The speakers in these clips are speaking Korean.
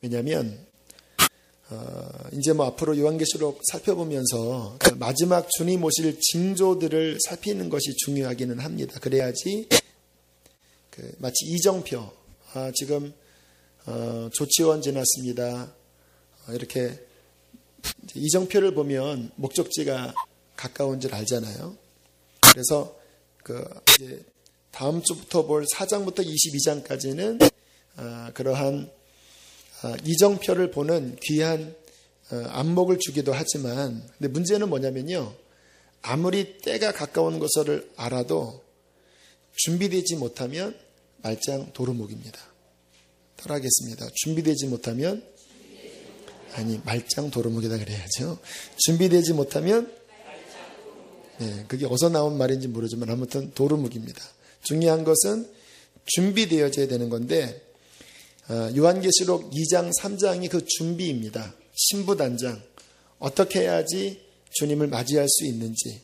왜냐하면 이제 앞으로 요한계시록 살펴보면서 그 마지막 주님 오실 징조들을 살피는 것이 중요하기는 합니다. 그래야지 마치 이정표, 지금 조치원 지났습니다. 이렇게 이정표를 보면 목적지가 가까운 줄 알잖아요. 그래서 이제 다음 주부터 볼 4장부터 22장까지는 그러한 이정표를 보는 귀한 안목을 주기도 하지만, 근데 문제는 뭐냐면요, 아무리 때가 가까운 것을 알아도 준비되지 못하면 말짱 도루묵입니다. 따라하겠습니다. 준비되지 못하면, 말짱 도루묵이다 그래야죠. 준비되지 못하면, 그게 어디서 나온 말인지 모르지만 아무튼 도루묵입니다. 중요한 것은 준비되어져야 되는 건데, 요한계시록 2장 3장이 그 준비입니다. 신부단장, 어떻게 해야지 주님을 맞이할 수 있는지,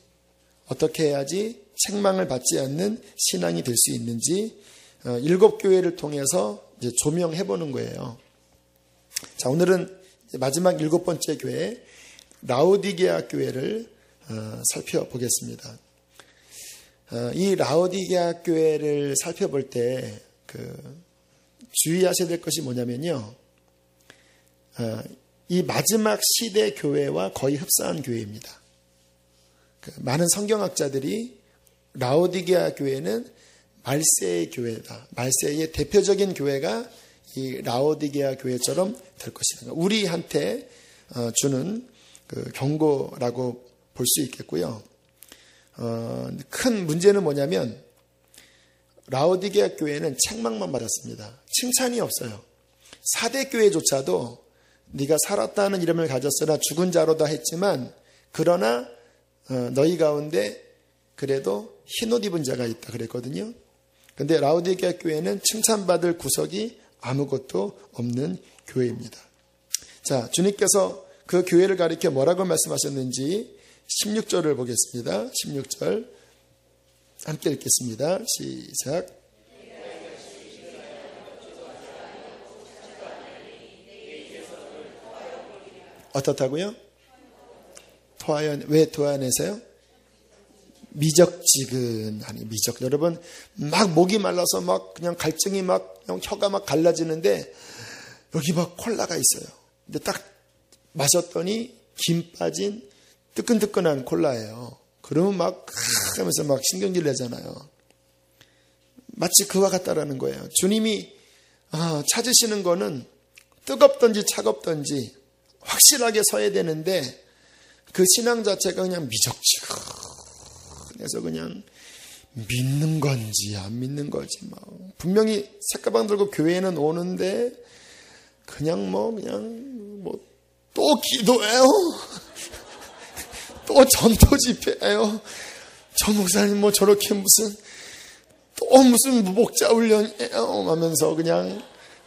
어떻게 해야지 책망을 받지 않는 신앙이 될 수 있는지 7교회를 통해서 이제 조명해보는 거예요. 자, 오늘은 마지막 7번째 교회 라오디게아 교회를 살펴보겠습니다. 이 라오디게아 교회를 살펴볼 때 주의하셔야 될 것이 뭐냐면요, 이 마지막 시대 교회와 거의 흡사한 교회입니다. 많은 성경학자들이 라오디게아 교회는 말세의 교회다, 말세의 대표적인 교회가 이 라오디게아 교회처럼 될 것이다, 우리한테 주는 경고라고 볼 수 있겠고요. 큰 문제는 뭐냐면 라오디게아 교회는 책망만 받았습니다. 칭찬이 없어요. 4대 교회조차도 네가 살았다는 이름을 가졌으나 죽은 자로다 했지만, 그러나 너희 가운데 그래도 흰옷 입은 자가 있다 그랬거든요. 그런데 라오디게아 교회는 칭찬받을 구석이 아무것도 없는 교회입니다. 자, 주님께서 그 교회를 가리켜 뭐라고 말씀하셨는지 16절을 보겠습니다. 16절 함께 읽겠습니다. 시작. 어떻다고요? 왜 토하내세요? 미적지근하니, 미적. 여러분, 막 목이 말라서 막 그냥 갈증이 막 그냥 혀가 막 갈라지는데 여기 막 콜라가 있어요. 근데 딱 마셨더니 김 빠진 뜨끈뜨끈한 콜라예요. 그러면 막 하면서 막 신경질 내잖아요. 마치 그와 같다라는 거예요. 주님이 찾으시는 거는 뜨겁든지 차갑든지 확실하게 서야 되는데 그 신앙 자체가 그냥 미적지근해서 그냥 믿는 건지 안 믿는 건지 분명히 책가방 들고 교회에는 오는데 그냥 또 기도해요. 또 전도 집회해요. 저 목사님 저렇게 무슨 목자 훈련이에요 하면서 그냥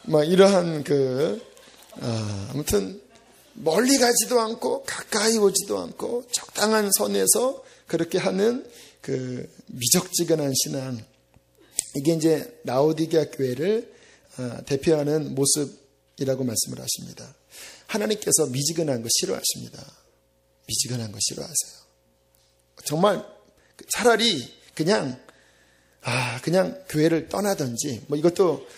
이러한 아무튼 멀리 가지도 않고 가까이 오지도 않고 적당한 선에서 그렇게 하는 미적지근한 신앙, 이게 이제 라오디게아 교회를 대표하는 모습이라고 말씀을 하십니다. 하나님께서 미지근한 거 싫어하십니다. 미지근한 거 싫어하세요. 정말 차라리 그냥 교회를 떠나든지, 이것도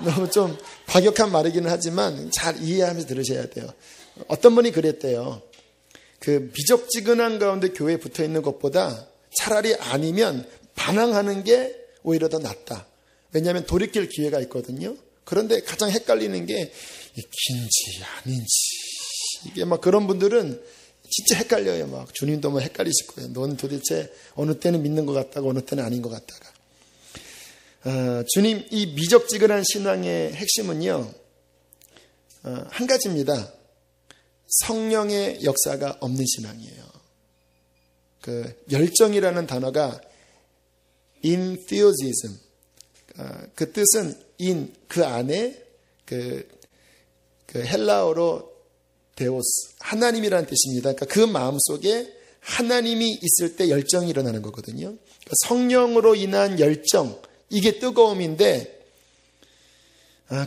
너무 좀 과격한 말이기는 하지만 잘 이해하면서 들으셔야 돼요. 어떤 분이 그랬대요. 미적지근한 가운데 교회에 붙어 있는 것보다 차라리 아니면 반항하는 게 오히려 더 낫다. 왜냐하면 돌이킬 기회가 있거든요. 그런데 가장 헷갈리는 게 긴지 아닌지, 이게 그런 분들은 진짜 헷갈려요. 주님도 헷갈리실 거예요. 넌 도대체 어느 때는 믿는 것 같다가 어느 때는 아닌 것 같다가. 주님, 이 미적지근한 신앙의 핵심은요, 한 가지입니다. 성령의 역사가 없는 신앙이에요. 열정이라는 단어가 enthusiasm, 그 뜻은 그 안에 헬라어로 데오스, 하나님이라는 뜻입니다. 그러니까 그 마음속에 하나님이 있을 때 열정이 일어나는 거거든요. 그러니까 성령으로 인한 열정, 이게 뜨거움인데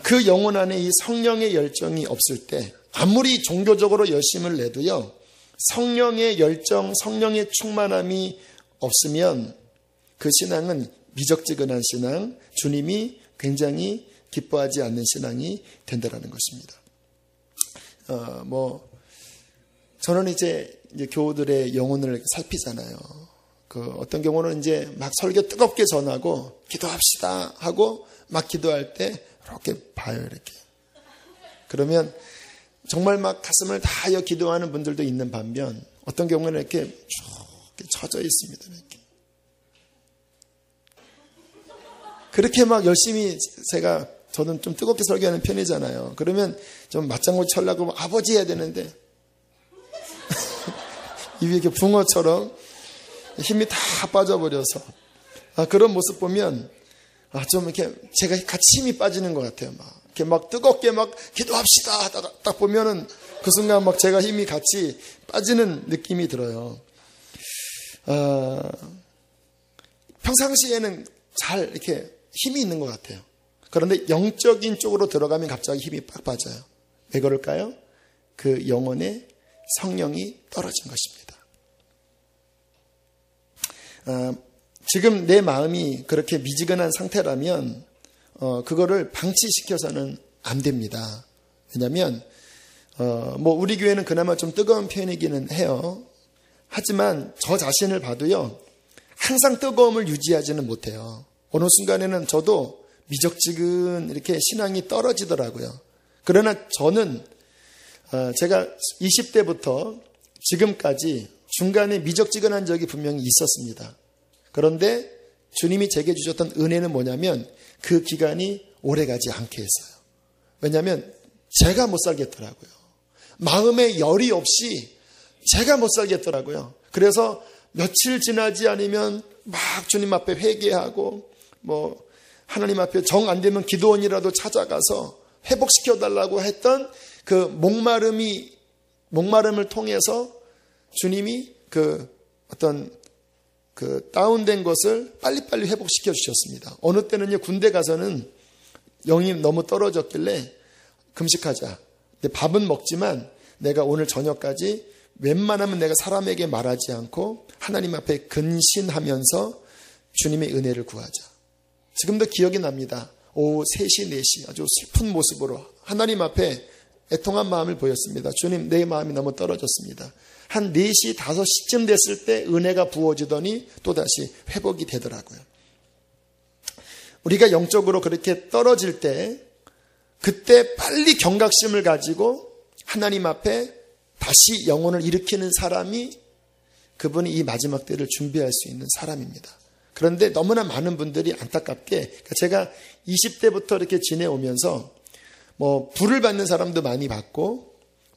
그 영혼 안에 이 성령의 열정이 없을 때 아무리 종교적으로 열심을 내도요, 성령의 열정, 성령의 충만함이 없으면 그 신앙은 미적지근한 신앙, 주님이 굉장히 기뻐하지 않는 신앙이 된다라는 것입니다. 저는 이제 교우들의 영혼을 살피잖아요. 어떤 경우는 이제 막 설교 뜨겁게 전하고 기도합시다 하고 막 기도할 때 이렇게 봐요, 이렇게. 그러면 정말 막 가슴을 다하여 기도하는 분들도 있는 반면 어떤 경우는 이렇게 쭉 젖어 있습니다. 이렇게. 그렇게 막 열심히 저는 좀 뜨겁게 설교하는 편이잖아요. 그러면 좀 맞장구 쳐려고 아버지 해야 되는데 입이 이렇게 붕어처럼 힘이 다 빠져버려서 그런 모습 보면 좀 이렇게 제가 같이 힘이 빠지는 것 같아요. 이렇게 막 뜨겁게 막 기도합시다 하다가 딱 보면은 그 순간 막 제가 힘이 같이 빠지는 느낌이 들어요. 평상시에는 잘 이렇게 힘이 있는 것 같아요. 그런데 영적인 쪽으로 들어가면 갑자기 힘이 빡 빠져요. 왜 그럴까요? 그 영혼의 성령이 떨어진 것입니다. 지금 내 마음이 그렇게 미지근한 상태라면 그거를 방치시켜서는 안 됩니다. 왜냐하면 우리 교회는 그나마 좀 뜨거운 편이기는 해요. 하지만 저 자신을 봐도요, 항상 뜨거움을 유지하지는 못해요. 어느 순간에는 저도 미적지근 이렇게 신앙이 떨어지더라고요. 그러나 저는 제가 20대부터 지금까지 중간에 미적지근한 적이 분명히 있었습니다. 그런데 주님이 제게 주셨던 은혜는 뭐냐면 그 기간이 오래가지 않게 했어요. 왜냐하면 제가 못 살겠더라고요. 마음에 열이 없이 제가 못 살겠더라고요. 그래서 며칠 지나지 않으면 막 주님 앞에 회개하고 하나님 앞에 정 안 되면 기도원이라도 찾아가서 회복시켜달라고 했던 그 목마름을 통해서 주님이 어떤 다운된 것을 빨리빨리 회복시켜 주셨습니다. 어느 때는요, 군대 가서는 영이 너무 떨어졌길래 금식하자. 근데 밥은 먹지만 내가 오늘 저녁까지 웬만하면 내가 사람에게 말하지 않고 하나님 앞에 근신하면서 주님의 은혜를 구하자. 지금도 기억이 납니다. 오후 3시, 4시 아주 슬픈 모습으로 하나님 앞에 애통한 마음을 보였습니다. 주님, 내 마음이 너무 떨어졌습니다. 한 4시, 5시쯤 됐을 때 은혜가 부어지더니 또다시 회복이 되더라고요. 우리가 영적으로 그렇게 떨어질 때 그때 빨리 경각심을 가지고 하나님 앞에 다시 영혼을 일으키는 사람이 그분이 이 마지막 때를 준비할 수 있는 사람입니다. 그런데 너무나 많은 분들이 안타깝게 제가 20대부터 이렇게 지내오면서 불을 받는 사람도 많이 받고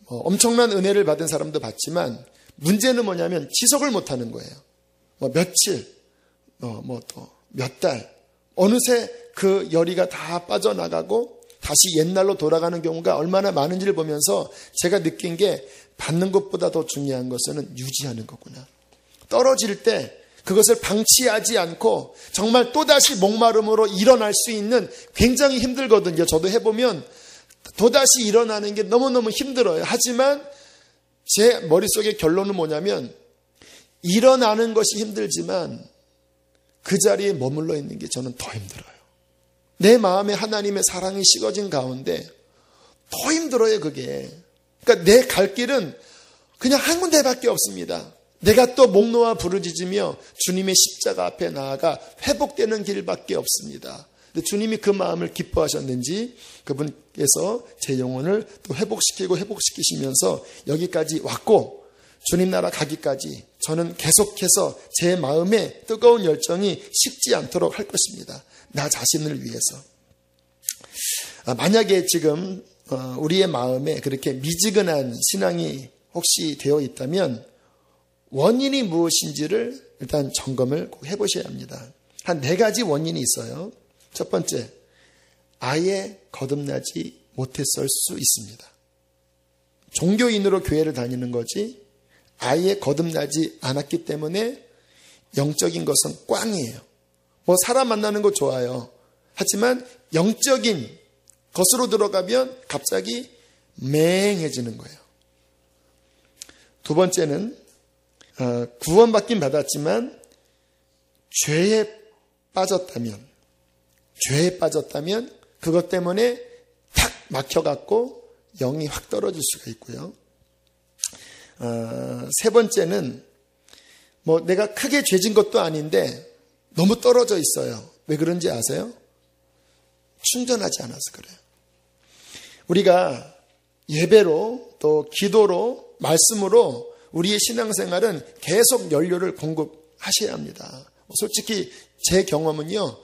엄청난 은혜를 받은 사람도 봤지만 문제는 뭐냐면 지속을 못하는 거예요. 며칠, 또 몇 달, 어느새 그 열의가 다 빠져나가고 다시 옛날로 돌아가는 경우가 얼마나 많은지를 보면서 제가 느낀 게 받는 것보다 더 중요한 것은 유지하는 거구나. 떨어질 때 그것을 방치하지 않고 정말 또다시 목마름으로 일어날 수 있는 굉장히 힘들거든요. 저도 해보면 또다시 일어나는 게 너무너무 힘들어요. 하지만 제 머릿속의 결론은 뭐냐면 일어나는 것이 힘들지만 그 자리에 머물러 있는 게 저는 더 힘들어요. 내 마음에 하나님의 사랑이 식어진 가운데 더 힘들어요, 그게. 그러니까 내 갈 길은 그냥 한 군데밖에 없습니다. 내가 또 목 놓아 부르짖으며 주님의 십자가 앞에 나아가 회복되는 길밖에 없습니다. 근데 주님이 그 마음을 기뻐하셨는지 그분께서 제 영혼을 또 회복시키시면서 여기까지 왔고 주님 나라 가기까지 저는 계속해서 제 마음에 뜨거운 열정이 식지 않도록 할 것입니다. 나 자신을 위해서. 만약에 지금 우리의 마음에 그렇게 미지근한 신앙이 혹시 되어 있다면 원인이 무엇인지를 일단 점검을 꼭 해보셔야 합니다. 한 4가지 원인이 있어요. 첫 번째, 아예 거듭나지 못했을 수 있습니다. 종교인으로 교회를 다니는 거지 아예 거듭나지 않았기 때문에 영적인 것은 꽝이에요. 사람 만나는 거 좋아요. 하지만 영적인 겉으로 들어가면 갑자기 맹해지는 거예요. 두 번째는 구원받긴 받았지만 죄에 빠졌다면 그것 때문에 탁 막혀갖고 영이 확 떨어질 수가 있고요. 세 번째는 내가 크게 죄진 것도 아닌데 너무 떨어져 있어요. 왜 그런지 아세요? 충전하지 않아서 그래요. 우리가 예배로 또 기도로 말씀으로 우리의 신앙생활은 계속 연료를 공급하셔야 합니다. 솔직히 제 경험은요,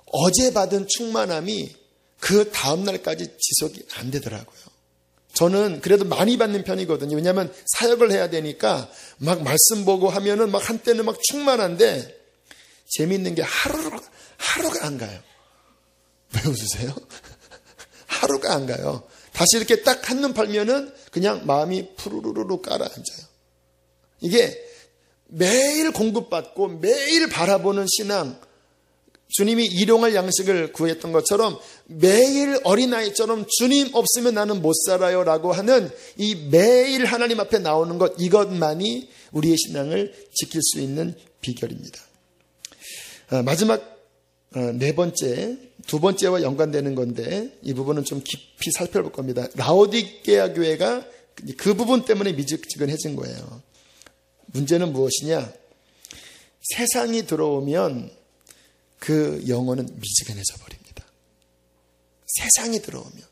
어제 받은 충만함이 그 다음날까지 지속이 안 되더라고요. 저는 그래도 많이 받는 편이거든요. 왜냐하면 사역을 해야 되니까 막 말씀 보고 하면은 막 한때는 막 충만한데 재미있는 게 하루가 안 가요. 왜 웃으세요? 하루가 안 가요. 다시 이렇게 딱 한눈 팔면은 그냥 마음이 푸르르르 깔아앉아요. 이게 매일 공급받고 매일 바라보는 신앙, 주님이 일용할 양식을 구했던 것처럼 매일 어린아이처럼 주님 없으면 나는 못 살아요 라고 하는 이 매일 하나님 앞에 나오는 것, 이것만이 우리의 신앙을 지킬 수 있는 비결입니다. 마지막 네 번째, 두 번째와 연관되는 건데 이 부분은 좀 깊이 살펴볼 겁니다. 라오디게아 교회가 그 부분 때문에 미지근해진 거예요. 문제는 무엇이냐? 세상이 들어오면 그 영혼은 미지근해져 버립니다. 세상이 들어오면.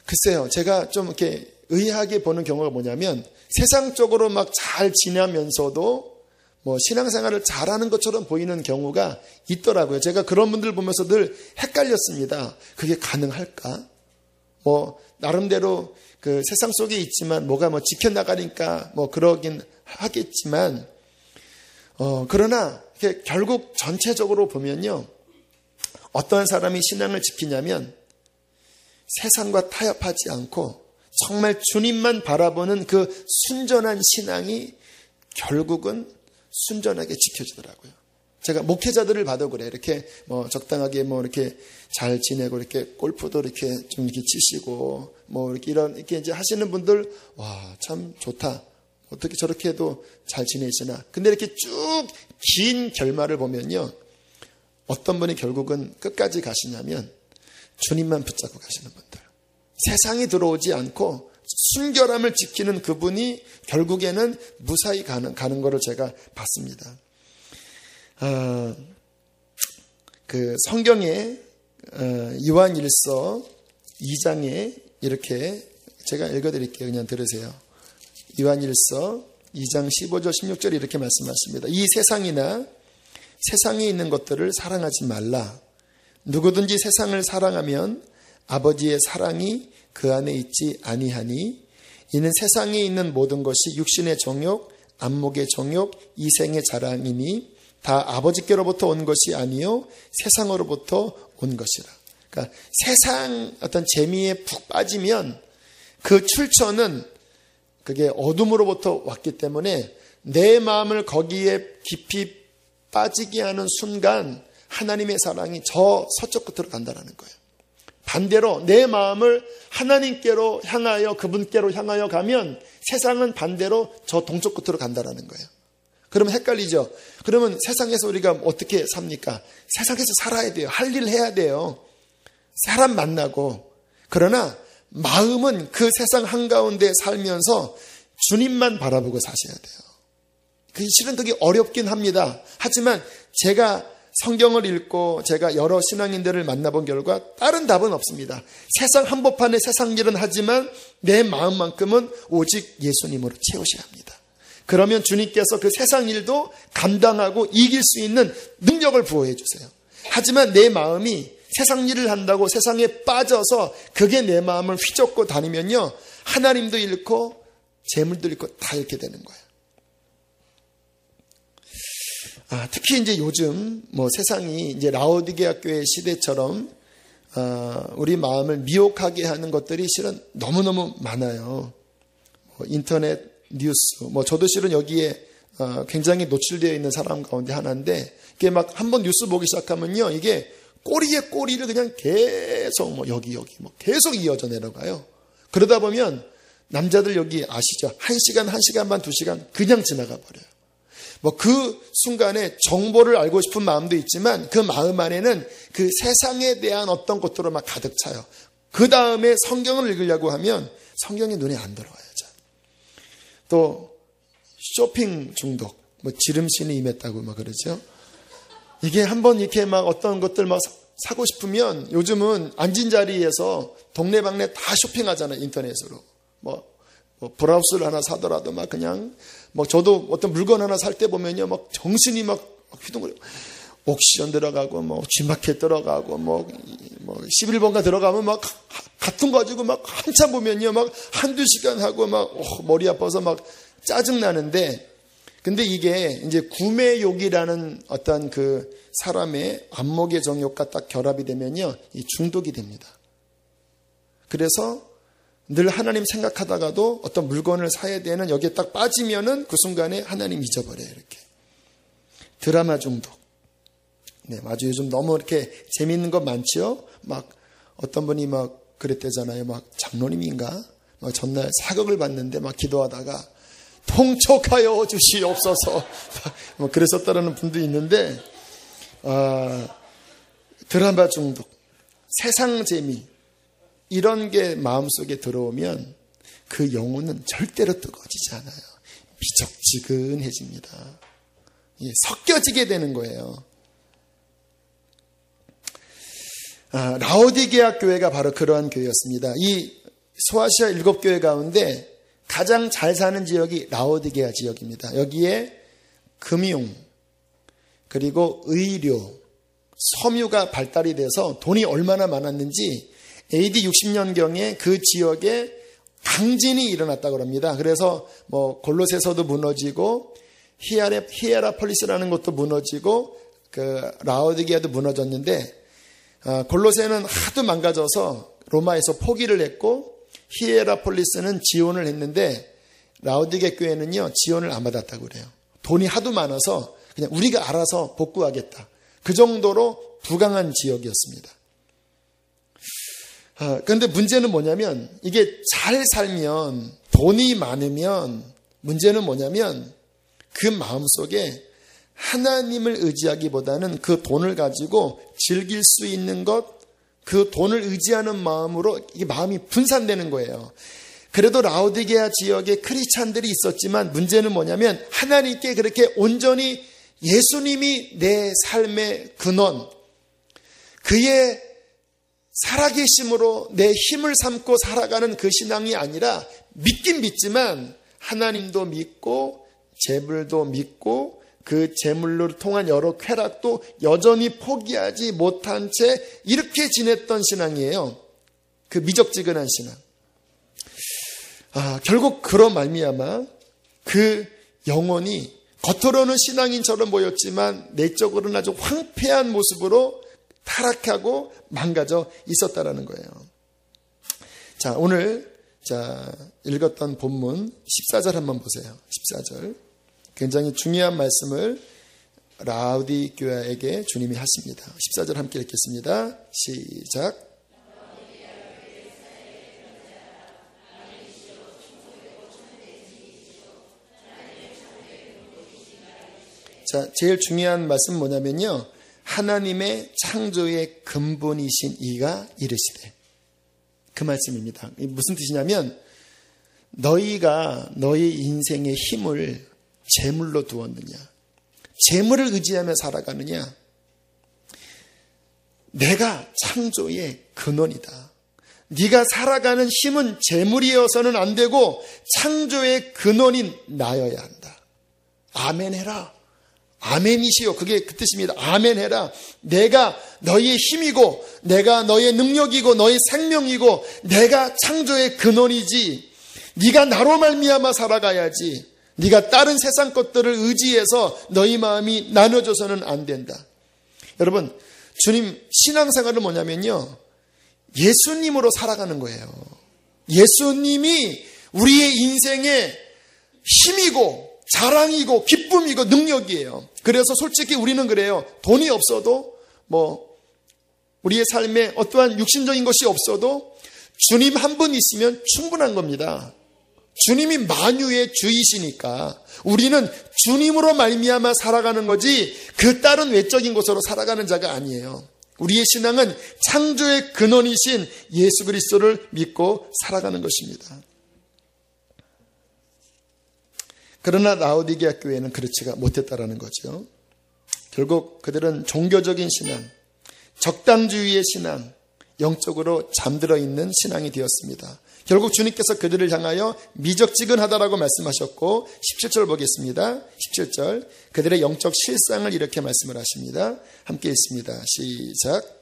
글쎄요, 제가 좀 이렇게 의아하게 보는 경우가 뭐냐면 세상적으로 막 잘 지내면서도 신앙생활을 잘하는 것처럼 보이는 경우가 있더라고요. 제가 그런 분들 보면서 늘 헷갈렸습니다. 그게 가능할까? 나름대로 그 세상 속에 있지만 뭐가 지켜나가니까 그러긴 하겠지만, 그러나 결국 전체적으로 보면요, 어떤 사람이 신앙을 지키냐면 세상과 타협하지 않고 정말 주님만 바라보는 그 순전한 신앙이 결국은 순전하게 지켜지더라고요. 제가 목회자들을 봐도 그래요. 이렇게 적당하게 이렇게 잘 지내고 이렇게 골프도 이렇게 좀 이렇게 치시고 이렇게 이제 하시는 분들, 와, 참 좋다. 어떻게 저렇게 해도 잘 지내시나. 근데 이렇게 쭉 긴 결말을 보면요, 어떤 분이 결국은 끝까지 가시냐면 주님만 붙잡고 가시는 분들. 세상이 들어오지 않고 순결함을 지키는 그분이 결국에는 무사히 가는 거를 제가 봤습니다. 그 성경에 요한일서 2장에 이렇게 제가 읽어드릴게요. 그냥 들으세요. 요한일서 2장 15절 16절 이렇게 말씀하십니다. 이 세상이나 세상에 있는 것들을 사랑하지 말라. 누구든지 세상을 사랑하면 아버지의 사랑이 그 안에 있지 아니하니, 이는 세상에 있는 모든 것이 육신의 정욕, 안목의 정욕, 이생의 자랑이니 다 아버지께로부터 온 것이 아니요 세상으로부터 온 것이라. 그러니까 세상 어떤 재미에 푹 빠지면 그 출처는 그게 어둠으로부터 왔기 때문에 내 마음을 거기에 깊이 빠지게 하는 순간 하나님의 사랑이 저 서쪽 끝으로 간다는 거예요. 반대로 내 마음을 하나님께로 향하여 그분께로 향하여 가면 세상은 반대로 저 동쪽 끝으로 간다는 거예요. 그러면 헷갈리죠. 그러면 세상에서 우리가 어떻게 삽니까? 세상에서 살아야 돼요. 할 일 해야 돼요. 사람 만나고. 그러나 마음은 그 세상 한가운데 살면서 주님만 바라보고 사셔야 돼요. 실은 그게 어렵긴 합니다. 하지만 제가 성경을 읽고 제가 여러 신앙인들을 만나본 결과 다른 답은 없습니다. 세상 한복판에 세상 일은 하지만 내 마음만큼은 오직 예수님으로 채우셔야 합니다. 그러면 주님께서 그 세상 일도 감당하고 이길 수 있는 능력을 부어해 주세요. 하지만 내 마음이 세상 일을 한다고 세상에 빠져서 그게 내 마음을 휘젓고 다니면요, 하나님도 잃고 재물도 잃고 다 잃게 되는 거예요. 특히 이제 요즘 세상이 이제 라오디게아 교회 시대처럼 우리 마음을 미혹하게 하는 것들이 실은 너무너무 많아요. 인터넷 뉴스, 저도 실은 여기에 굉장히 노출되어 있는 사람 가운데 하나인데, 이게 막 한번 뉴스 보기 시작하면요, 이게 꼬리에 꼬리를 그냥 계속 뭐 여기 뭐 계속 이어져 내려가요. 그러다 보면 남자들 여기 아시죠? 1시간, 1시간 반, 2시간 그냥 지나가 버려요. 뭐 그 순간에 정보를 알고 싶은 마음도 있지만 그 마음 안에는 그 세상에 대한 어떤 것들로 막 가득 차요. 그 다음에 성경을 읽으려고 하면 성경이 눈에 안 들어와요. 또 쇼핑 중독, 뭐 지름신이 임했다고 막 그러죠. 이게 한번 이렇게 막 어떤 것들 막 사고 싶으면 요즘은 앉은 자리에서 동네방네 다 쇼핑하잖아요. 인터넷으로. 뭐 브라우스를 하나 사더라도 막 그냥 뭐 저도 어떤 물건 하나 살 때 보면요 막 정신이 막 휘둥그려. 옥시전 들어가고 뭐 G마켓 들어가고 뭐 11번가 들어가면 막 같은 거 가지고 막 한참 보면요 막 한두 시간 하고 막 머리 아파서 막 짜증 나는데, 근데 이게 이제 구매욕이라는 어떤 그 사람의 안목의 정욕과 딱 결합이 되면요 이 중독이 됩니다. 그래서 늘 하나님 생각하다가도 어떤 물건을 사야 되는 여기에 딱 빠지면은 그 순간에 하나님 잊어버려요. 이렇게 드라마 중독. 네, 맞아요. 요즘 너무 이렇게 재밌는 것 많죠? 막 어떤 분이 막 그랬대잖아요. 막 장로님인가? 막 전날 사극을 봤는데 막 기도하다가 통촉하여 주시옵소서. 뭐 그랬었다라는 분도 있는데, 드라마 중독, 세상 재미, 이런 게 마음속에 들어오면 그 영혼은 절대로 뜨거워지지 않아요. 미적지근해집니다. 섞여지게 되는 거예요. 라오디게아 교회가 바로 그러한 교회였습니다. 이 소아시아 7교회 가운데 가장 잘 사는 지역이 라오디게아 지역입니다. 여기에 금융, 그리고 의료, 섬유가 발달이 돼서 돈이 얼마나 많았는지 AD 60년경에 그 지역에 강진이 일어났다고 합니다. 그래서 뭐 골로새서도 무너지고 히에라폴리스라는 것도 무너지고 그 라오디게아도 무너졌는데, 골로새는 하도 망가져서 로마에서 포기를 했고 히에라폴리스는 지원을 했는데 라오디게아 교회는요 지원을 안 받았다고 그래요. 돈이 하도 많아서 그냥 우리가 알아서 복구하겠다. 그 정도로 부강한 지역이었습니다. 그런데 문제는 뭐냐면 이게 잘 살면, 돈이 많으면 문제는 뭐냐면 그 마음속에 하나님을 의지하기보다는 그 돈을 가지고 즐길 수 있는 것, 그 돈을 의지하는 마음으로 이게 마음이 분산되는 거예요. 그래도 라오디게아 지역에 크리스찬들이 있었지만 문제는 뭐냐면 하나님께 그렇게 온전히 예수님이 내 삶의 근원, 그의 살아계심으로 내 힘을 삼고 살아가는 그 신앙이 아니라 믿긴 믿지만 하나님도 믿고 재물도 믿고 그 재물로 통한 여러 쾌락도 여전히 포기하지 못한 채 이렇게 지냈던 신앙이에요. 그 미적지근한 신앙. 결국 그런 말미암아 그 영혼이 겉으로는 신앙인처럼 보였지만 내적으로는 아주 황폐한 모습으로 타락하고 망가져 있었다라는 거예요. 자, 오늘 읽었던 본문 14절 한번 보세요. 14절. 굉장히 중요한 말씀을 라오디게아에게 주님이 하십니다. 14절 함께 읽겠습니다. 시작. 자, 제일 중요한 말씀은 뭐냐면요. 하나님의 창조의 근본이신 이가 이르시되. 그 말씀입니다. 무슨 뜻이냐면 너희가 너희 인생의 힘을 재물로 두었느냐, 재물을 의지하며 살아가느냐. 내가 창조의 근원이다. 네가 살아가는 힘은 재물이어서는 안 되고 창조의 근원인 나여야 한다. 아멘 해라. 아멘이시요. 그게 그 뜻입니다. 아멘 해라. 내가 너희의 힘이고 내가 너희의 능력이고 너희 생명이고 내가 창조의 근원이지. 네가 나로 말미암아 살아가야지. 네가 다른 세상 것들을 의지해서 너희 마음이 나눠져서는 안 된다. 여러분, 주님 신앙생활은 뭐냐면요, 예수님으로 살아가는 거예요. 예수님이 우리의 인생의 힘이고 자랑이고 기쁨이고 능력이에요. 그래서 솔직히 우리는 그래요. 돈이 없어도 뭐 우리의 삶에 어떠한 육신적인 것이 없어도 주님 한 분 있으면 충분한 겁니다. 주님이 만유의 주이시니까 우리는 주님으로 말미암아 살아가는 거지 그 다른 외적인 것으로 살아가는 자가 아니에요. 우리의 신앙은 창조의 근원이신 예수 그리스도를 믿고 살아가는 것입니다. 그러나 라오디게아 교회는 그렇지가 못했다라는 거죠. 결국 그들은 종교적인 신앙, 적당주의의 신앙, 영적으로 잠들어 있는 신앙이 되었습니다. 결국 주님께서 그들을 향하여 미적지근하다라고 말씀하셨고 17절 보겠습니다. 17절 그들의 영적 실상을 이렇게 말씀을 하십니다. 함께 읽습니다. 시작.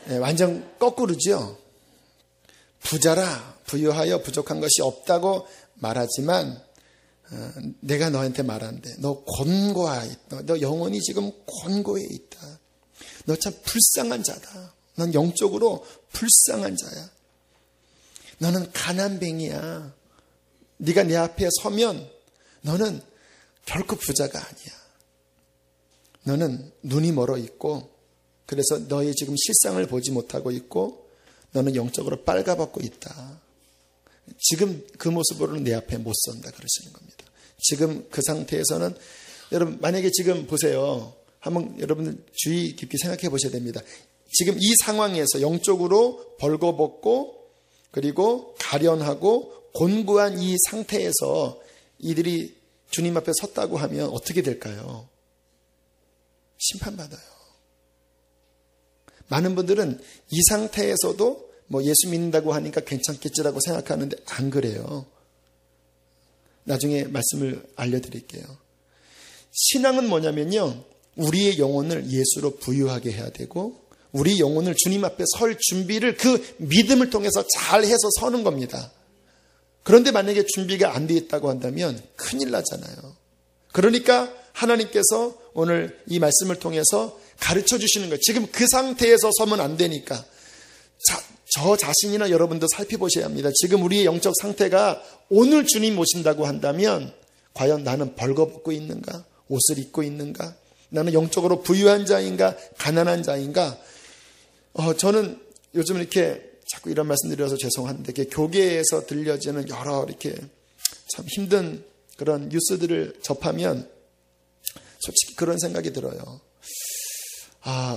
네, 완전 거꾸로죠. 부자라 부유하여 부족한 것이 없다고 말하지만 내가 너한테 말한대. 너 곤고하여 있다. 너 영혼이 지금 곤고해 있다. 너 참 불쌍한 자다. 넌 영적으로 불쌍한 자야. 너는 가난뱅이야. 네가 내 앞에 서면 너는 결코 부자가 아니야. 너는 눈이 멀어 있고 그래서 너의 지금 실상을 보지 못하고 있고 너는 영적으로 빨가벗고 있다. 지금 그 모습으로는 내 앞에 못 선다 그러시는 겁니다. 지금 그 상태에서는 여러분 만약에 지금 보세요. 한번 여러분들 주의 깊게 생각해 보셔야 됩니다. 지금 이 상황에서 영적으로 벌거벗고 그리고 가련하고 곤고한 이 상태에서 이들이 주님 앞에 섰다고 하면 어떻게 될까요? 심판받아요. 많은 분들은 이 상태에서도 뭐 예수 믿는다고 하니까 괜찮겠지라고 생각하는데 안 그래요. 나중에 말씀을 알려드릴게요. 신앙은 뭐냐면요. 우리의 영혼을 예수로 부유하게 해야 되고 우리 영혼을 주님 앞에 설 준비를 그 믿음을 통해서 잘 해서 서는 겁니다. 그런데 만약에 준비가 안 돼 있다고 한다면 큰일 나잖아요. 그러니까 하나님께서 오늘 이 말씀을 통해서 가르쳐 주시는 거예요. 지금 그 상태에서 서면 안 되니까. 저 자신이나 여러분도 살펴보셔야 합니다. 지금 우리의 영적 상태가 오늘 주님 오신다고 한다면 과연 나는 벌거벗고 있는가? 옷을 입고 있는가? 나는 영적으로 부유한 자인가? 가난한 자인가? 저는 요즘 이렇게 자꾸 이런 말씀 드려서 죄송한데 교계에서 들려지는 여러 이렇게 참 힘든 그런 뉴스들을 접하면 솔직히 그런 생각이 들어요.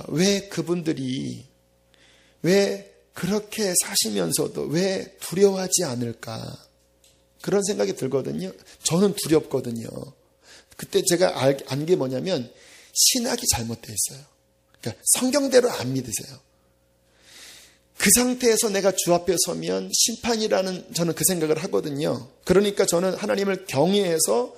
왜 그분들이 왜 그렇게 사시면서도 왜 두려워하지 않을까? 그런 생각이 들거든요. 저는 두렵거든요. 그때 제가 안 게 뭐냐면 신학이 잘못되어 있어요. 그러니까 성경대로 안 믿으세요. 그 상태에서 내가 주 앞에 서면 심판이라는 저는 그 생각을 하거든요. 그러니까 저는 하나님을 경외해서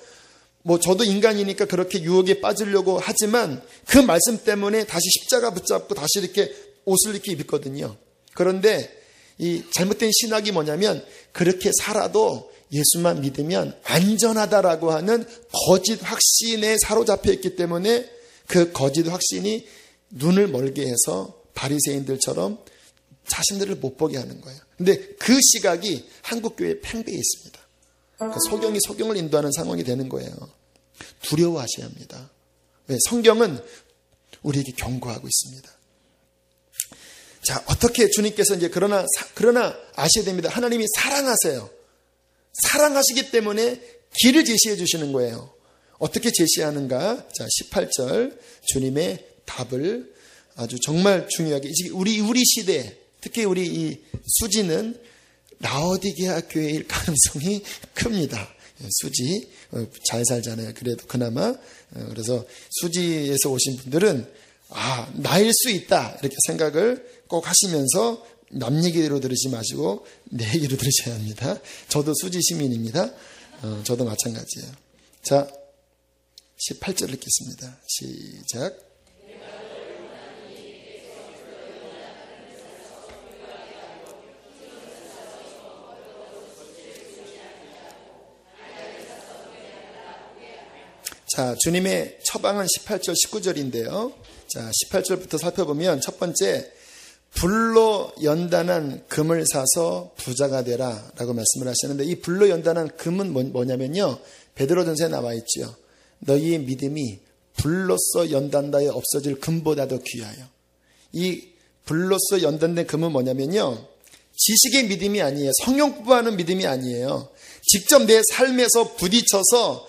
저도 인간이니까 그렇게 유혹에 빠지려고 하지만 그 말씀 때문에 다시 십자가 붙잡고 다시 이렇게 옷을 이렇게 입거든요. 그런데 이 잘못된 신학이 뭐냐면 그렇게 살아도 예수만 믿으면 안전하다라고 하는 거짓 확신에 사로잡혀 있기 때문에 그 거짓 확신이 눈을 멀게 해서 바리새인들처럼 자신들을 못 보게 하는 거예요. 근데 그 시각이 한국교회에 팽배해 있습니다. 그러니까 소경이 소경을 인도하는 상황이 되는 거예요. 두려워하셔야 합니다. 왜? 성경은 우리에게 경고하고 있습니다. 자, 어떻게 주님께서 이제 그러나 아셔야 됩니다. 하나님이 사랑하세요. 사랑하시기 때문에 길을 제시해 주시는 거예요. 어떻게 제시하는가? 자, 18절 주님의 답을 아주 정말 중요하게 우리 시대 특히 우리 이 수지는 라오디게아 교회일 가능성이 큽니다. 수지 잘 살잖아요. 그래도 그나마 그래서 수지에서 오신 분들은 나일 수 있다 이렇게 생각을 꼭 하시면서 남 얘기로 들으시 마시고 내 얘기로 들으셔야 합니다. 저도 수지 시민입니다. 저도 마찬가지예요. 자, 18절 읽겠습니다. 시작. 자, 주님의 처방은 18절, 19절인데요. 자, 18절부터 살펴보면 첫 번째, 불로 연단한 금을 사서 부자가 되라 라고 말씀을 하시는데, 이 불로 연단한 금은 뭐냐면요, 베드로전서에 나와 있죠. 너희의 믿음이 불로써 연단다에 없어질 금보다도 귀하여. 이 불로써 연단된 금은 뭐냐면요, 지식의 믿음이 아니에요. 성령 공부하는 믿음이 아니에요. 직접 내 삶에서 부딪혀서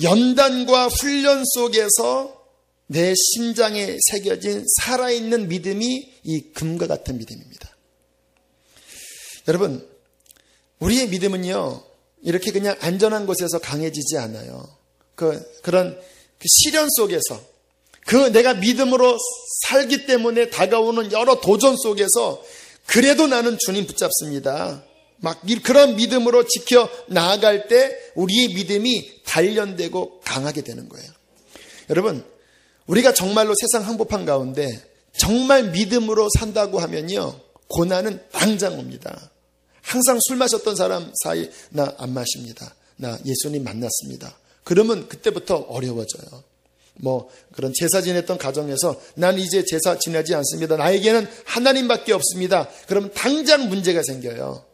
연단과 훈련 속에서 내 심장에 새겨진 살아있는 믿음이 이 금과 같은 믿음입니다. 여러분, 우리의 믿음은요, 이렇게 그냥 안전한 곳에서 강해지지 않아요. 그런 시련 속에서, 내가 믿음으로 살기 때문에 다가오는 여러 도전 속에서 그래도 나는 주님 붙잡습니다. 막 그런 믿음으로 지켜 나아갈 때 우리의 믿음이 단련되고 강하게 되는 거예요. 여러분, 우리가 정말로 세상 한복판 가운데 정말 믿음으로 산다고 하면요, 고난은 당장 옵니다. 항상 술 마셨던 사람 사이, 나 안 마십니다. 나 예수님 만났습니다. 그러면 그때부터 어려워져요. 그런 제사 지냈던 가정에서 난 이제 제사 지내지 않습니다. 나에게는 하나님밖에 없습니다. 그러면 당장 문제가 생겨요.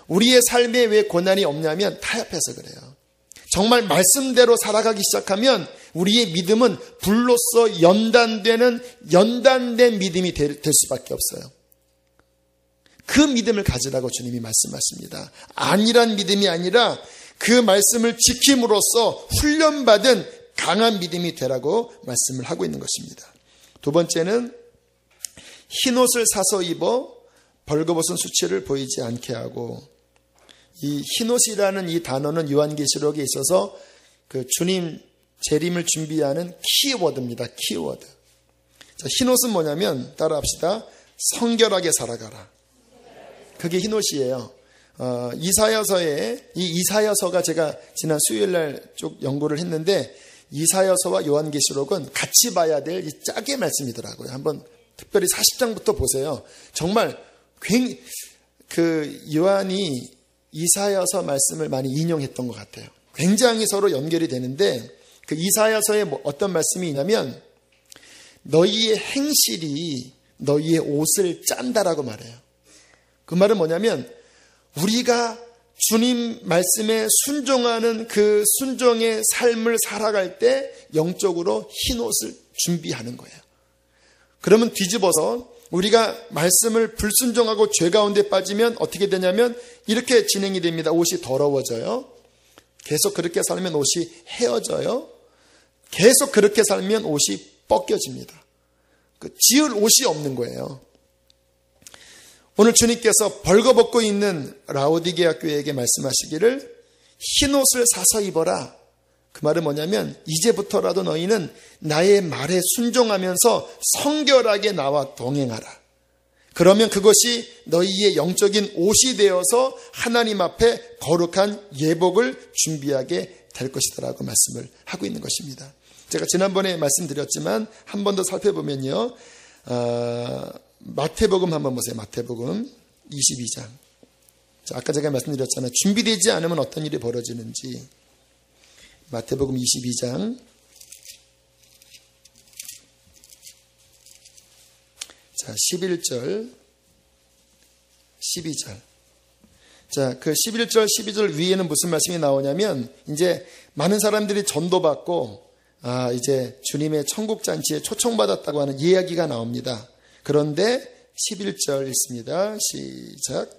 우리의 삶에 왜 고난이 없냐면 타협해서 그래요. 정말 말씀대로 살아가기 시작하면 우리의 믿음은 불로써 연단된 믿음이 될 수밖에 없어요. 그 믿음을 가지라고 주님이 말씀하십니다. 아니란 믿음이 아니라 그 말씀을 지킴으로써 훈련받은 강한 믿음이 되라고 말씀을 하고 있는 것입니다. 두 번째는 흰옷을 사서 입어 벌거벗은 수치를 보이지 않게 하고, 이 흰옷이라는 이 단어는 요한계시록에 있어서 주님 재림을 준비하는 키워드입니다. 키워드. 자, 흰옷은 뭐냐면 따라합시다. 성결하게 살아가라. 그게 흰옷이에요. 이사야서가 제가 지난 수요일날 쭉 연구를 했는데, 이사야서와 요한계시록은 같이 봐야 될 이 짝의 말씀이더라고요. 한번 특별히 40장부터 보세요. 정말 요한이 이사야서 말씀을 많이 인용했던 것 같아요. 굉장히 서로 연결이 되는데, 그 이사야서에 어떤 말씀이 있냐면 너희의 행실이 너희의 옷을 짠다라고 말해요. 그 말은 뭐냐면 우리가 주님 말씀에 순종하는 그 순종의 삶을 살아갈 때 영적으로 흰옷을 준비하는 거예요. 그러면 뒤집어서 우리가 말씀을 불순종하고 죄 가운데 빠지면 어떻게 되냐면 이렇게 진행이 됩니다. 옷이 더러워져요. 계속 그렇게 살면 옷이 헤어져요. 계속 그렇게 살면 옷이 벗겨집니다. 지을 옷이 없는 거예요. 오늘 주님께서 벌거벗고 있는 라오디게아 교회에게 말씀하시기를 흰옷을 사서 입어라. 그 말은 뭐냐면 이제부터라도 너희는 나의 말에 순종하면서 성결하게 나와 동행하라. 그러면 그것이 너희의 영적인 옷이 되어서 하나님 앞에 거룩한 예복을 준비하게 될 것이다라고 말씀을 하고 있는 것입니다. 제가 지난번에 말씀드렸지만 한 번 더 살펴보면요. 마태복음 한번 보세요. 마태복음 22장. 아까 제가 말씀드렸잖아요. 준비되지 않으면 어떤 일이 벌어지는지. 마태복음 22장. 자, 11절, 12절. 자, 그 11절, 12절 위에는 무슨 말씀이 나오냐면, 이제 많은 사람들이 전도받고, 이제 주님의 천국잔치에 초청받았다고 하는 이야기가 나옵니다. 그런데 11절 읽습니다. 시작.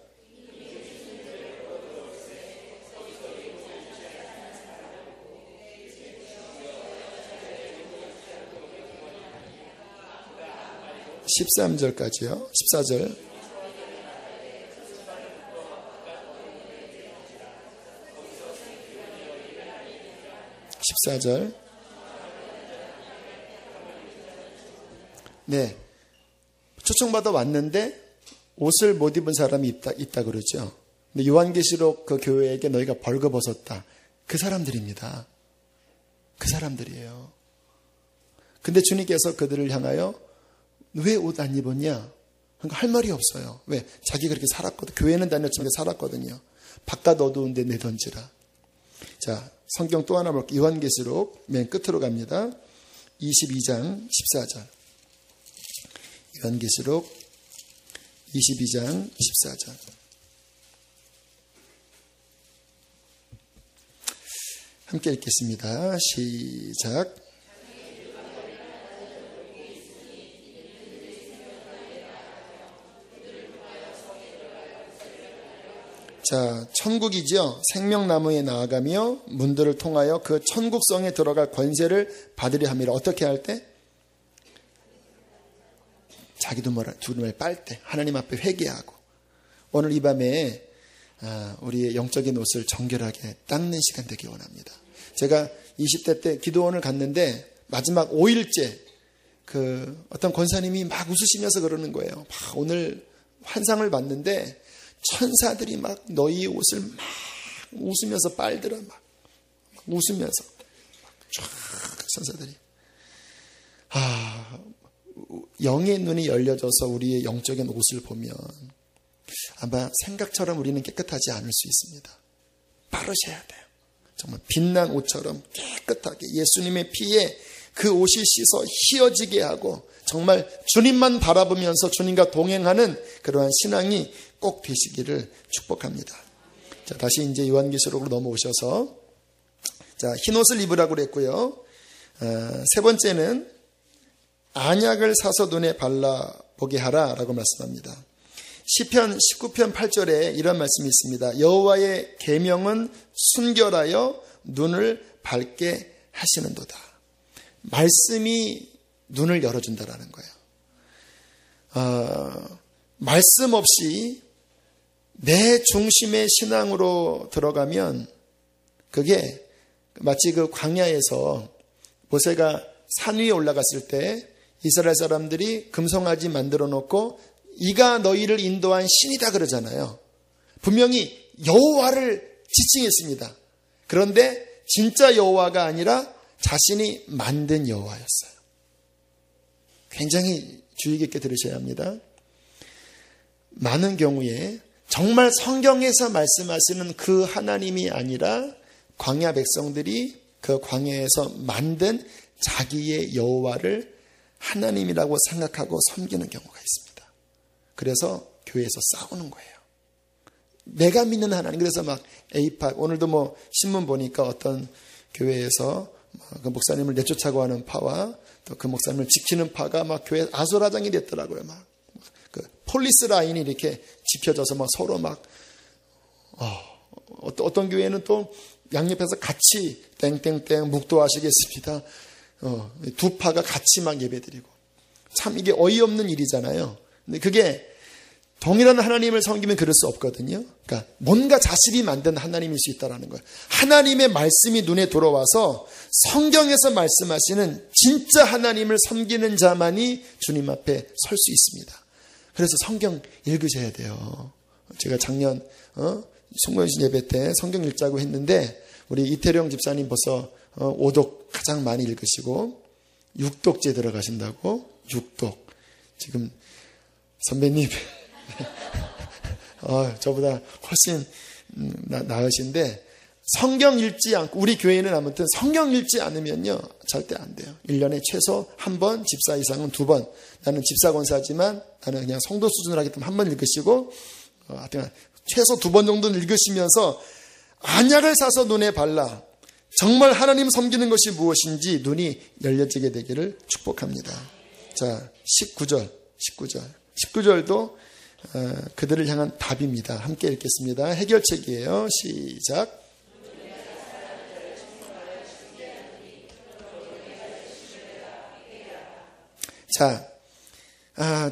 13절까지요. 14절. 14절. 네. 초청받아 왔는데 옷을 못 입은 사람이 있다 그러죠. 근데 요한계시록 그 교회에게 너희가 벌거벗었다. 그 사람들입니다. 그 사람들이에요. 근데 주님께서 그들을 향하여 왜 옷 안 입었냐? 그러니까 할 말이 없어요. 왜? 자기가 그렇게 살았거든. 교회는 다녔지만 살았거든요. 바깥 어두운데 내던지라. 자, 성경 또 하나 볼게요. 요한계시록 맨 끝으로 갑니다. 22장 14절. 요한계시록 22장 14절. 함께 읽겠습니다. 시작. 자, 천국이죠. 생명나무에 나아가며 문들을 통하여 그 천국성에 들어갈 권세를 받으려 함이라. 어떻게 할 때? 자기 두루마리 빨 때, 하나님 앞에 회개하고. 오늘 이 밤에 우리의 영적인 옷을 정결하게 닦는 시간 되기 원합니다. 제가 20대 때 기도원을 갔는데 마지막 5일째 어떤 권사님이 막 웃으시면서 그러는 거예요. 막 오늘 환상을 봤는데 천사들이 막 너희 옷을 막 웃으면서 빨더라. 막 웃으면서 쫙 천사들이. 영의 눈이 열려져서 우리의 영적인 옷을 보면 아마 생각처럼 우리는 깨끗하지 않을 수 있습니다. 바르셔야 돼요. 정말 빛난 옷처럼 깨끗하게 예수님의 피에 그 옷이 씻어 희어지게 하고 정말 주님만 바라보면서 주님과 동행하는 그러한 신앙이 꼭 되시기를 축복합니다. 자, 다시 이제 요한계시록으로 넘어오셔서 자, 흰 옷을 입으라고 그랬고요. 세 번째는 안약을 사서 눈에 발라보게 하라라고 말씀합니다. 시편 19편 8절에 이런 말씀이 있습니다. 여호와의 계명은 순결하여 눈을 밝게 하시는도다. 말씀이 눈을 열어준다라는 거예요. 말씀 없이 내 중심의 신앙으로 들어가면 그게 마치 그 광야에서 모세가 산 위에 올라갔을 때 이스라엘 사람들이 금송아지 만들어 놓고 이가 너희를 인도한 신이다 그러잖아요. 분명히 여호와를 지칭했습니다. 그런데 진짜 여호와가 아니라 자신이 만든 여호와였어요. 굉장히 주의 깊게 들으셔야 합니다. 많은 경우에 정말 성경에서 말씀하시는 그 하나님이 아니라 광야 백성들이 그 광야에서 만든 자기의 여호와를 하나님이라고 생각하고 섬기는 경우가 있습니다. 그래서 교회에서 싸우는 거예요. 내가 믿는 하나님. 그래서 막 에이팍, 오늘도 뭐 신문 보니까 어떤 교회에서 그 목사님을 내쫓아고 하는 파와 또 그 목사님을 지키는 파가 막 교회 아수라장이 됐더라고요. 막 그 폴리스 라인이 이렇게 지켜져서 막 서로 막 어떤 교회는 또 양옆에서 같이 땡땡땡 묵도하시겠습니다. 두 파가 같이 막 예배드리고. 참 이게 어이없는 일이잖아요. 근데 그게 동일한 하나님을 섬기면 그럴 수 없거든요. 그러니까 뭔가 자신이 만든 하나님일 수 있다는 거예요. 하나님의 말씀이 눈에 들어와서 성경에서 말씀하시는 진짜 하나님을 섬기는 자만이 주님 앞에 설 수 있습니다. 그래서 성경 읽으셔야 돼요. 제가 작년 송모연신 예배 때 성경 읽자고 했는데 우리 이태령 집사님 벌써 5독 가장 많이 읽으시고 6독째 들어가신다고. 6독. 지금 선배님 저보다 훨씬 나으신데 성경 읽지 않고, 우리 교회는 아무튼 성경 읽지 않으면요 절대 안 돼요. 1년에 최소 한 번, 집사 이상은 2번. 나는 집사 권사지만 나는 그냥 성도 수준으로 하기 때문에 한 번 읽으시고 하여튼 최소 2번 정도는 읽으시면서 안약을 사서 눈에 발라 정말 하나님 섬기는 것이 무엇인지 눈이 열려지게 되기를 축복합니다. 자, 19절도 그들을 향한 답입니다. 함께 읽겠습니다. 해결책이에요. 시작. 자,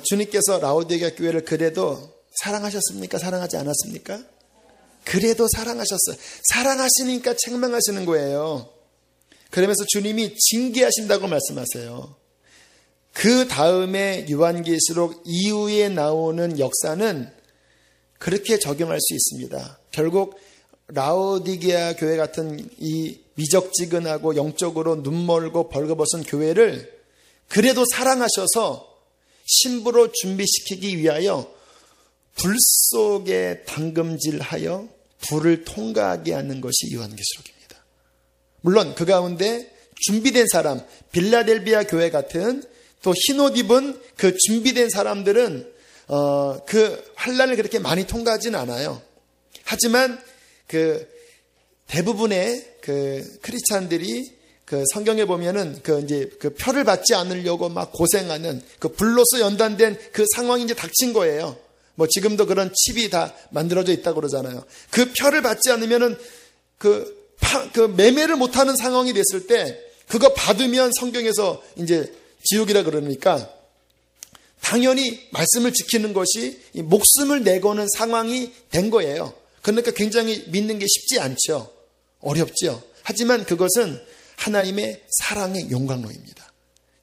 주님께서 라오디게아 교회를 그래도 사랑하셨습니까? 사랑하지 않았습니까? 그래도 사랑하셨어요. 사랑하시니까 책망하시는 거예요. 그러면서 주님이 징계하신다고 말씀하세요. 그 다음에 요한계시록 이후에 나오는 역사는 그렇게 적용할 수 있습니다. 결국 라오디게아 교회 같은 이 미적지근하고 영적으로 눈멀고 벌거벗은 교회를 그래도 사랑하셔서 신부로 준비시키기 위하여 불 속에 담금질하여 불을 통과하게 하는 것이 요한계시록입니다. 물론 그 가운데 준비된 사람, 빌라델비아 교회 같은 또 흰옷 입은 그 준비된 사람들은 그 환란을 그렇게 많이 통과하지는 않아요. 하지만 그 대부분의 그 크리스찬들이 그 성경에 보면은 이제 그 표를 받지 않으려고 막 고생하는 그 불로서 연단된 그 상황이 이제 닥친 거예요. 뭐 지금도 그런 칩이 다 만들어져 있다고 그러잖아요. 그 표를 받지 않으면은 그 매매를 못하는 상황이 됐을 때 그거 받으면 성경에서 이제 지옥이라 그러니까 당연히 말씀을 지키는 것이 목숨을 내거는 상황이 된 거예요. 그러니까 굉장히 믿는 게 쉽지 않죠. 어렵죠. 하지만 그것은 하나님의 사랑의 용광로입니다.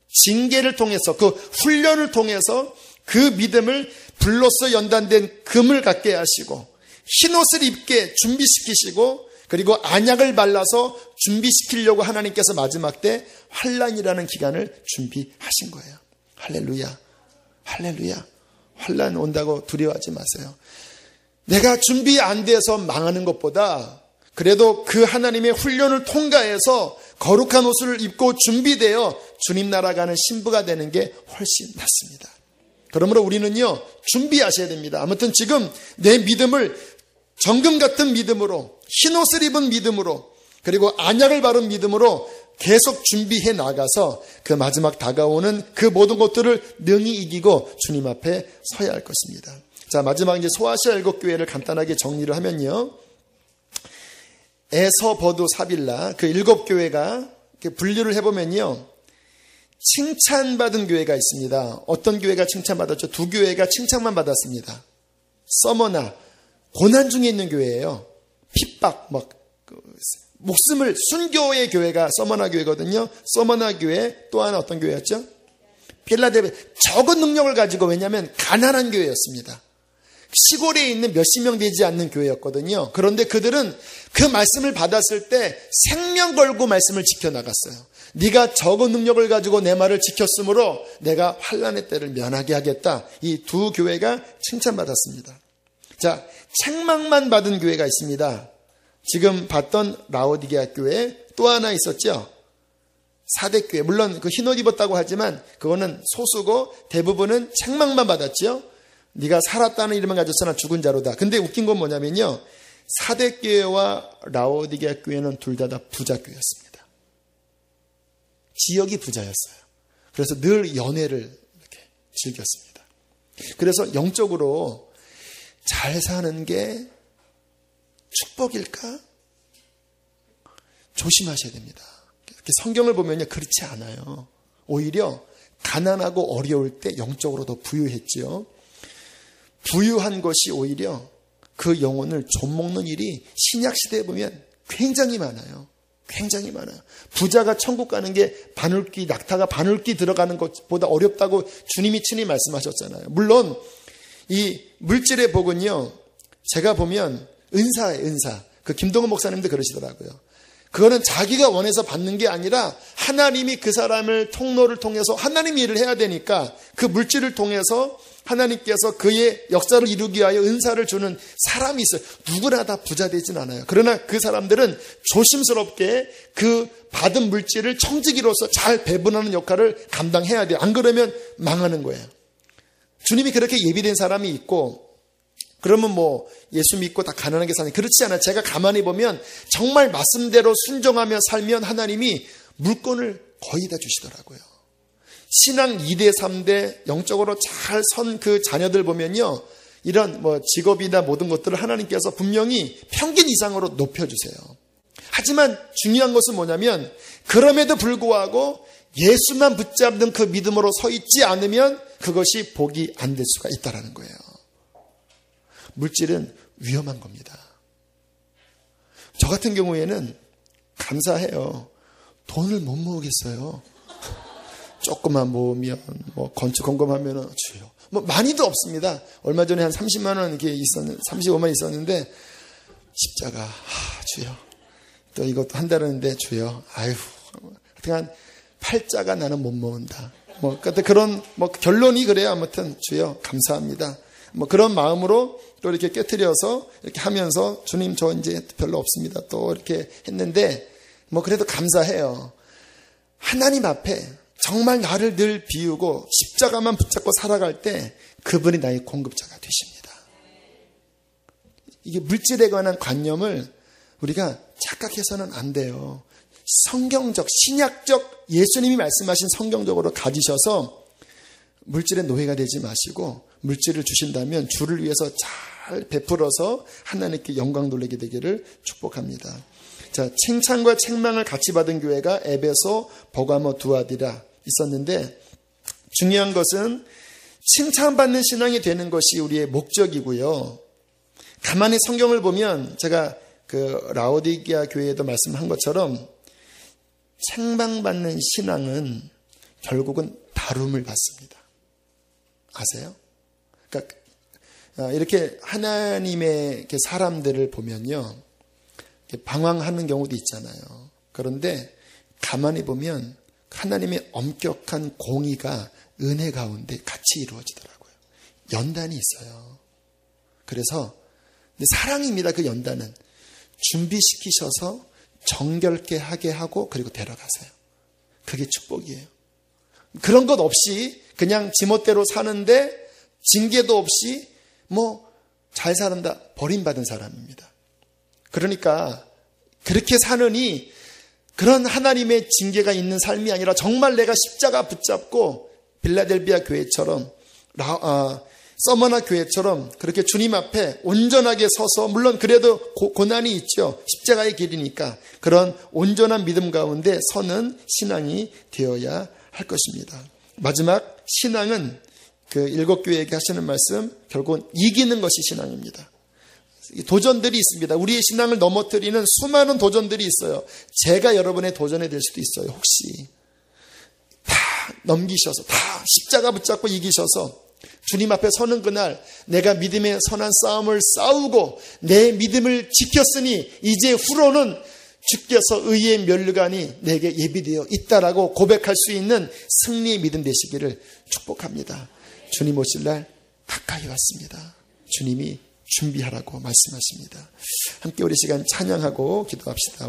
징계를 통해서 그 훈련을 통해서 그 믿음을 불로써 연단된 금을 갖게 하시고 흰옷을 입게 준비시키시고 그리고 안약을 발라서 준비시키려고 하나님께서 마지막 때 환란이라는 기간을 준비하신 거예요. 할렐루야. 할렐루야. 환란 온다고 두려워하지 마세요. 내가 준비 안 돼서 망하는 것보다 그래도 그 하나님의 훈련을 통과해서 거룩한 옷을 입고 준비되어 주님 나라 가는 신부가 되는 게 훨씬 낫습니다. 그러므로 우리는요, 준비하셔야 됩니다. 아무튼 지금 내 믿음을 정금 같은 믿음으로, 흰옷을 입은 믿음으로, 그리고 안약을 바른 믿음으로 계속 준비해 나가서 그 마지막 다가오는 그 모든 것들을 능히 이기고 주님 앞에 서야 할 것입니다. 자, 마지막 이제 소아시아 7교회를 간단하게 정리를 하면요. 에서, 버두, 사빌라 그 7교회가 분류를 해보면요. 칭찬받은 교회가 있습니다. 어떤 교회가 칭찬받았죠? 2교회가 칭찬만 받았습니다. 서머나 고난 중에 있는 교회예요. 핍박, 목숨을 순교의 교회가 서머나 교회거든요. 서머나 교회 또 하나 어떤 교회였죠? 필라델피아. 적은 능력을 가지고 왜냐하면 가난한 교회였습니다. 시골에 있는 몇십 명 되지 않는 교회였거든요. 그런데 그들은 그 말씀을 받았을 때 생명 걸고 말씀을 지켜나갔어요. 네가 적은 능력을 가지고 내 말을 지켰으므로 내가 환난의 때를 면하게 하겠다. 이 2 교회가 칭찬받았습니다. 자, 책망만 받은 교회가 있습니다. 지금 봤던 라오디게아 교회 또 하나 있었죠. 사대교회. 물론 그 흰옷 입었다고 하지만 그거는 소수고 대부분은 책망만 받았죠. 네가 살았다는 이름을 가졌으나 죽은 자로다. 근데 웃긴 건 뭐냐면요. 사대교회와 라오디게아 교회는 둘 다 부자교회였습니다. 지역이 부자였어요. 그래서 늘 연애를 이렇게 즐겼습니다. 그래서 영적으로 잘 사는 게 축복일까? 조심하셔야 됩니다. 성경을 보면요. 그렇지 않아요. 오히려 가난하고 어려울 때 영적으로 더 부유했죠. 부유한 것이 오히려 그 영혼을 좀먹는 일이 신약시대에 보면 굉장히 많아요. 굉장히 많아요. 부자가 천국 가는 게 바늘귀, 낙타가 바늘귀 들어가는 것보다 어렵다고 주님이 친히 말씀하셨잖아요. 물론 이 물질의 복은요. 제가 보면 은사예요. 은사. 그 김동원 목사님도 그러시더라고요. 그거는 자기가 원해서 받는 게 아니라 하나님이 그 사람을 통로를 통해서 하나님 일을 해야 되니까 그 물질을 통해서 하나님께서 그의 역사를 이루기 위하여 은사를 주는 사람이 있어요. 누구나 다 부자 되진 않아요. 그러나 그 사람들은 조심스럽게 그 받은 물질을 청지기로서 잘 배분하는 역할을 감당해야 돼요. 안 그러면 망하는 거예요. 주님이 그렇게 예비된 사람이 있고 그러면 뭐 예수 믿고 다 가난하게 사는 그렇지 않아요. 제가 가만히 보면 정말 말씀대로 순종하며 살면 하나님이 물건을 거의 다 주시더라고요. 신앙 2대 3대 영적으로 잘 선 그 자녀들 보면요. 이런 뭐 직업이나 모든 것들을 하나님께서 분명히 평균 이상으로 높여주세요. 하지만 중요한 것은 뭐냐면 그럼에도 불구하고 예수만 붙잡는 그 믿음으로 서 있지 않으면 그것이 복이 안 될 수가 있다는 거예요. 물질은 위험한 겁니다. 저 같은 경우에는 감사해요. 돈을 못 모으겠어요. 조금만 모으면 뭐 건축 공금하면 주요. 뭐 많이도 없습니다. 얼마 전에 한 30만 원 이렇게 있었는데 35만 있었는데 십자가 주요. 또 이것도 한다는데 주요. 아유. 하여튼 팔자가 나는 못 모은다. 뭐 그런 뭐 결론이 그래요. 아무튼 주요 감사합니다. 뭐 그런 마음으로 또 이렇게 깨트려서 이렇게 하면서 주님 저 이제 별로 없습니다. 또 이렇게 했는데 뭐 그래도 감사해요. 하나님 앞에 정말 나를 늘 비우고 십자가만 붙잡고 살아갈 때 그분이 나의 공급자가 되십니다. 이게 물질에 관한 관념을 우리가 착각해서는 안 돼요. 성경적, 신약적 예수님이 말씀하신 성경적으로 가지셔서 물질의 노예가 되지 마시고 물질을 주신다면 주를 위해서 잘 베풀어서 하나님께 영광 돌리게 되기를 축복합니다. 자, 칭찬과 책망을 같이 받은 교회가 에베소, 버가모, 두아디라 있었는데 중요한 것은 칭찬받는 신앙이 되는 것이 우리의 목적이고요. 가만히 성경을 보면 제가 그 라오디게아 교회에도 말씀한 것처럼 책망받는 신앙은 결국은 다룸을 받습니다. 아세요? 그러니까 이렇게 하나님의 사람들을 보면요, 방황하는 경우도 있잖아요. 그런데 가만히 보면 하나님의 엄격한 공의가 은혜 가운데 같이 이루어지더라고요. 연단이 있어요. 그래서 사랑입니다. 그 연단은 준비시키셔서 정결케 하게 하고 그리고 데려가세요. 그게 축복이에요. 그런 것 없이 그냥 지멋대로 사는데 징계도 없이 잘 사는다, 버림받은 사람입니다. 그러니까 그렇게 사느니 그런 하나님의 징계가 있는 삶이 아니라 정말 내가 십자가 붙잡고 빌라델비아 교회처럼 서머나 교회처럼 그렇게 주님 앞에 온전하게 서서, 물론 그래도 고난이 있죠. 십자가의 길이니까 그런 온전한 믿음 가운데 서는 신앙이 되어야 할 것입니다. 마지막 신앙은 그 일곱 교회에게 하시는 말씀, 결국은 이기는 것이 신앙입니다. 도전들이 있습니다. 우리의 신앙을 넘어뜨리는 수많은 도전들이 있어요. 제가 여러분의 도전이 될 수도 있어요. 혹시 다 넘기셔서, 다 십자가 붙잡고 이기셔서 주님 앞에 서는 그날 내가 믿음의 선한 싸움을 싸우고 내 믿음을 지켰으니 이제 후로는 주께서 의의 면류관이 내게 예비되어 있다라고 고백할 수 있는 승리의 믿음 되시기를 축복합니다. 주님 오실 날 가까이 왔습니다. 주님이 준비하라고 말씀하십니다. 함께 우리 시간 찬양하고 기도합시다.